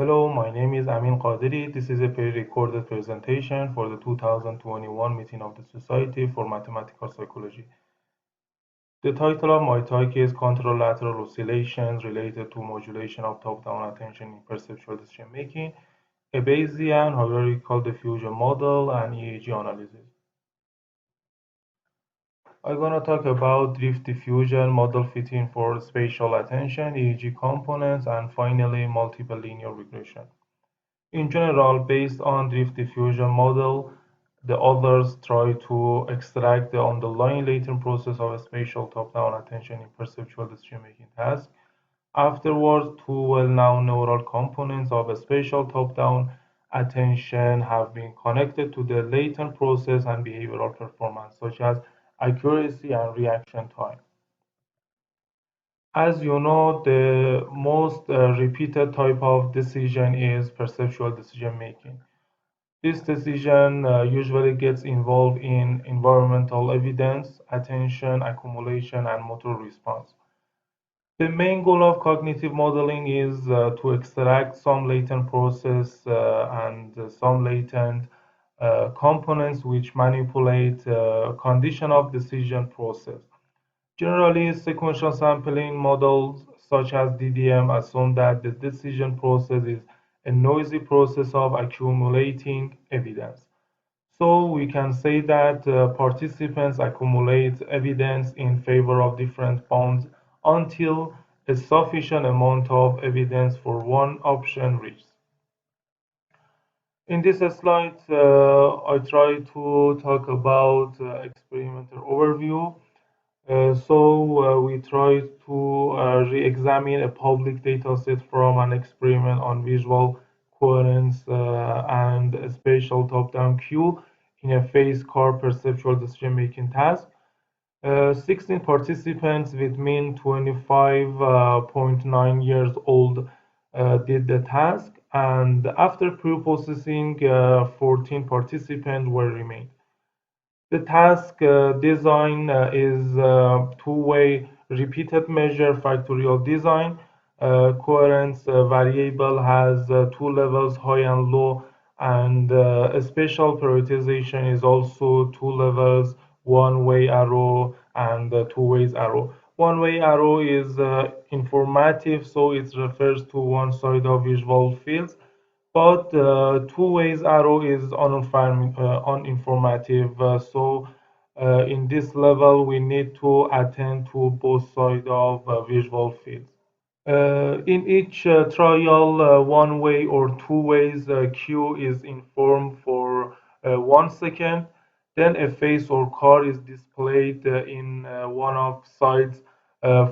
Hello, my name is Amin Qadiri. This is a pre-recorded presentation for the 2021 meeting of the Society for Mathematical Psychology. The title of my talk is Contralateral Oscillations Related to Modulation of Top-Down Attention in Perceptual Decision-Making, a Bayesian Hierarchical Diffusion Model, and EEG Analysis. I'm going to talk about drift diffusion, model fitting for spatial attention, EEG components, and finally multiple linear regression. In general, based on drift diffusion model, the authors try to extract the underlying latent process of a spatial top-down attention in perceptual decision-making task. Afterwards, two well-known neural components of a spatial top-down attention have been connected to the latent process and behavioral performance, such as accuracy and reaction time. As you know, the most repeated type of decision is perceptual decision making. This decision usually gets involved in environmental evidence, attention accumulation, and motor response. The main goal of cognitive modeling is to extract some latent process and some latent components which manipulate condition of decision process. Generally, sequential sampling models such as DDM assume that the decision process is a noisy process of accumulating evidence. So we can say that participants accumulate evidence in favor of different bounds until a sufficient amount of evidence for one option reaches. In this slide, I try to talk about experimental overview. We tried to re-examine a public data set from an experiment on visual coherence and a spatial top-down cue in a phase car perceptual decision-making task. 16 participants with mean 25.9 years old did the task, and after pre-processing, 14 participants were remained. The task design is two-way repeated measure factorial design. Coherence variable has two levels, high and low, and a spatial prioritization is also two levels, one-way arrow and two-ways arrow. One-way arrow is informative, so it refers to one side of visual fields, but two ways arrow is uninformative. In this level, we need to attend to both sides of visual fields. In each trial, one way or two ways cue is informed for 1 second. Then a face or car is displayed in one of sides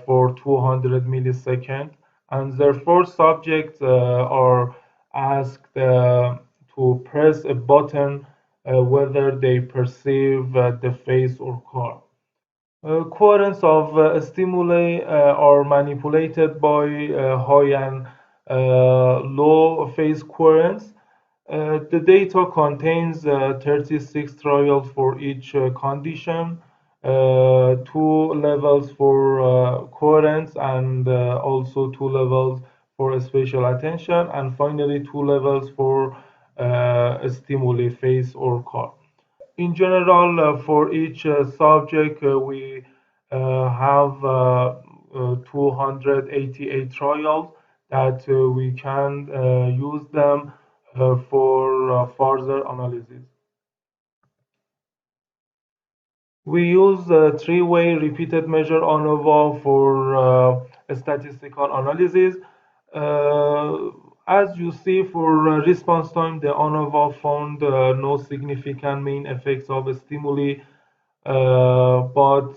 for 200 milliseconds. And therefore, subjects are asked to press a button whether they perceive the face or car. Coherence of stimuli are manipulated by high and low phase coherence. The data contains 36 trials for each condition, two levels for coherence, and also two levels for spatial attention, and finally two levels for stimuli, face or car. In general, for each subject, we have 288 trials that we can use them for further analysis. We use three-way repeated measure ANOVA for statistical analysis. As you see, for response time, the ANOVA found no significant main effects of stimuli, but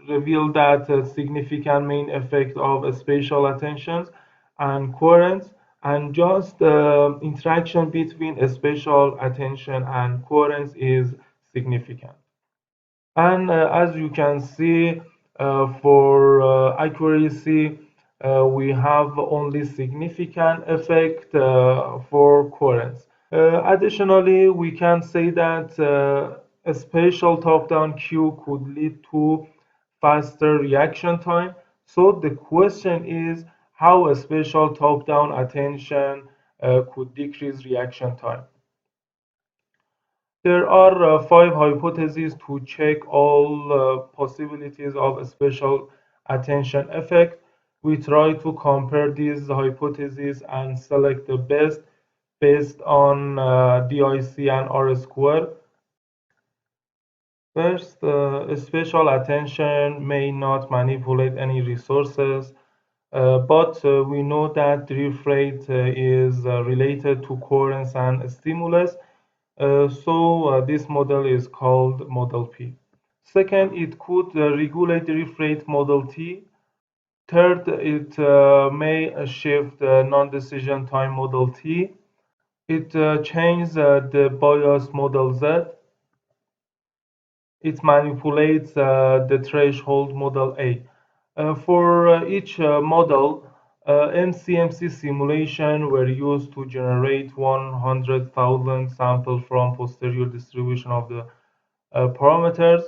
revealed that a significant main effect of spatial attentions and coherence, and just interaction between spatial attention and coherence is significant. And as you can see, for accuracy, we have only significant effect for coherence. Additionally, we can say that a spatial top-down cue could lead to faster reaction time. So the question is, how a spatial top-down attention could decrease reaction time. There are five hypotheses to check all possibilities of a spatial attention effect. We try to compare these hypotheses and select the best based on DIC and R square. First, spatial attention may not manipulate any resources, but we know that drift rate is related to coherence and stimulus. So this model is called model P. Second, it could regulate drift rate model T. Third, it may shift non-decision time model T. It changes the bias model Z. It manipulates the threshold model A. For each model, MCMC simulation were used to generate 100,000 samples from posterior distribution of the parameters.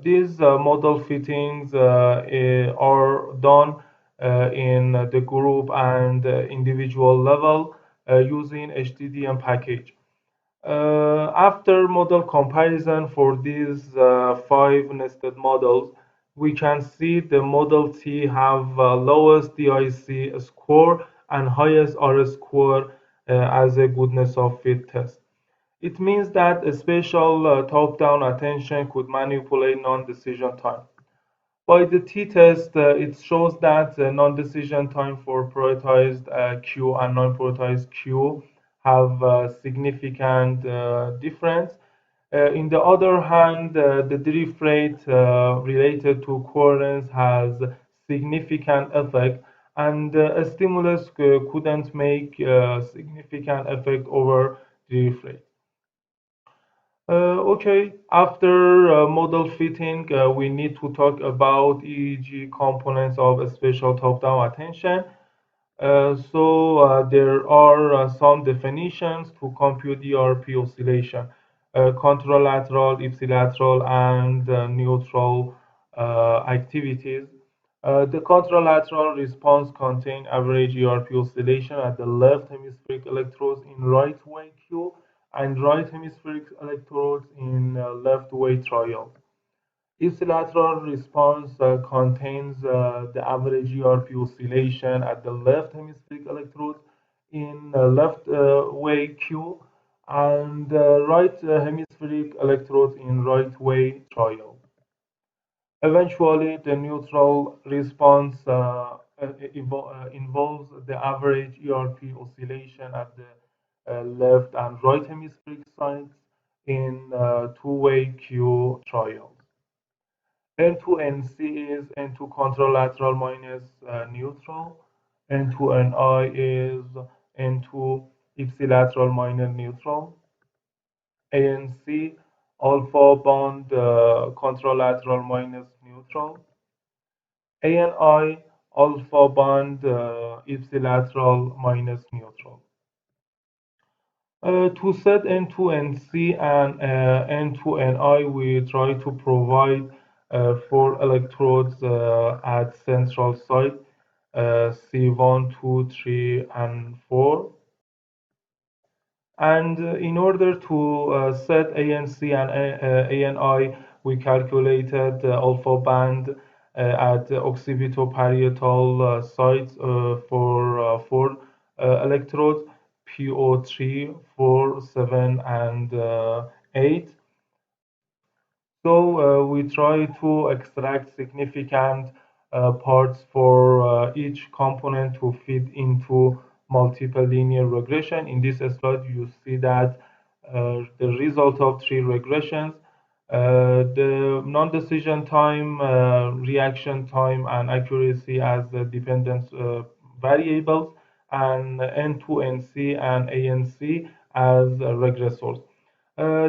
These model fittings are done in the group and individual level using HDDM package. After model comparison for these five nested models, we can see the model T have lowest DIC score and highest R score as a goodness of fit test. It means that a spatial top-down attention could manipulate non-decision time. By the t-test, it shows that non-decision time for prioritized queue and non-prioritized queue have significant difference. In the other hand, the drift rate related to coherence has significant effect, and a stimulus couldn't make significant effect over drift rate. Okay, after model fitting, we need to talk about EEG components of a spatial top-down attention. So there are some definitions to compute ERP oscillation, contralateral, ipsilateral, and neutral activities. The contralateral response contains average ERP oscillation at the left hemispheric electrodes in right wave Q and right hemispheric electrodes in left wave trial. Ipsilateral response contains the average ERP oscillation at the left hemispheric electrodes in left wave Q and right hemispheric electrodes in right wave trial. Eventually, the neutral response involves the average ERP oscillation at the left and right hemispheric sides in two-way Q trials. N2 NC is N2 contralateral minus neutral. N2 NI is N2 ipsilateral minus neutral. ANC alpha bond contralateral minus neutral. ANI alpha bond ipsilateral minus neutral. To set N2NC and N2NI, we try to provide four electrodes at central site C1, 2, 3, and 4. And in order to set ANC and ANI, we calculated alpha band at occipitoparietal sites for four electrodes PO3, 4, 7, and 8. So we try to extract significant parts for each component to fit into multiple linear regression. In this slide, you see that the result of three regressions, the non-decision time, reaction time, and accuracy as the dependent variables, and N2NC and ANC as regressors.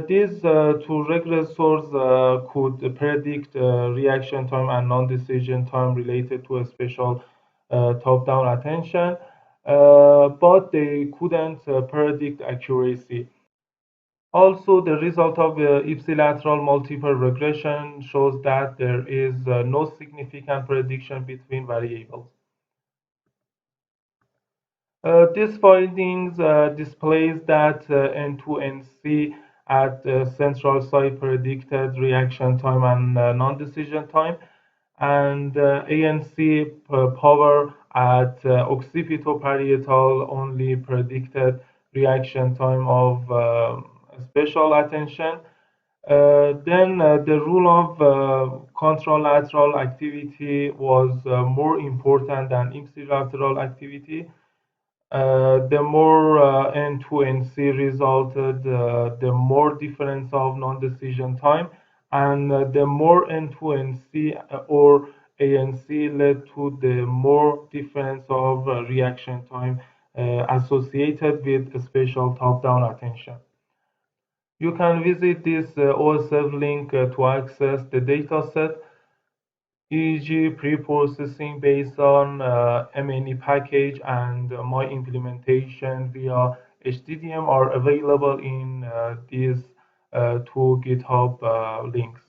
These two regressors could predict reaction time and non-decision time related to a spatial top-down attention, but they couldn't predict accuracy. Also, the result of ipsilateral multiple regression shows that there is no significant prediction between variables. These findings displays that N2NC at central site predicted reaction time and non-decision time, and ANC power at occipitoparietal only predicted reaction time of special attention. Then the rule of contralateral activity was more important than ipsilateral activity. The more N2NC resulted, the more difference of non-decision time, and the more N2NC or ANC led to the more difference of reaction time associated with spatial top-down attention. You can visit this OSF link to access the dataset. EEG pre-processing based on MNE package and my implementation via HDDM are available in these two GitHub links.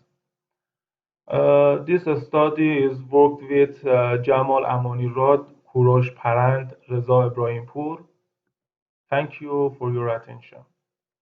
This study is worked with Jamal Amonirad, Kurosh Parand, Reza Ibrahimpour. Thank you for your attention.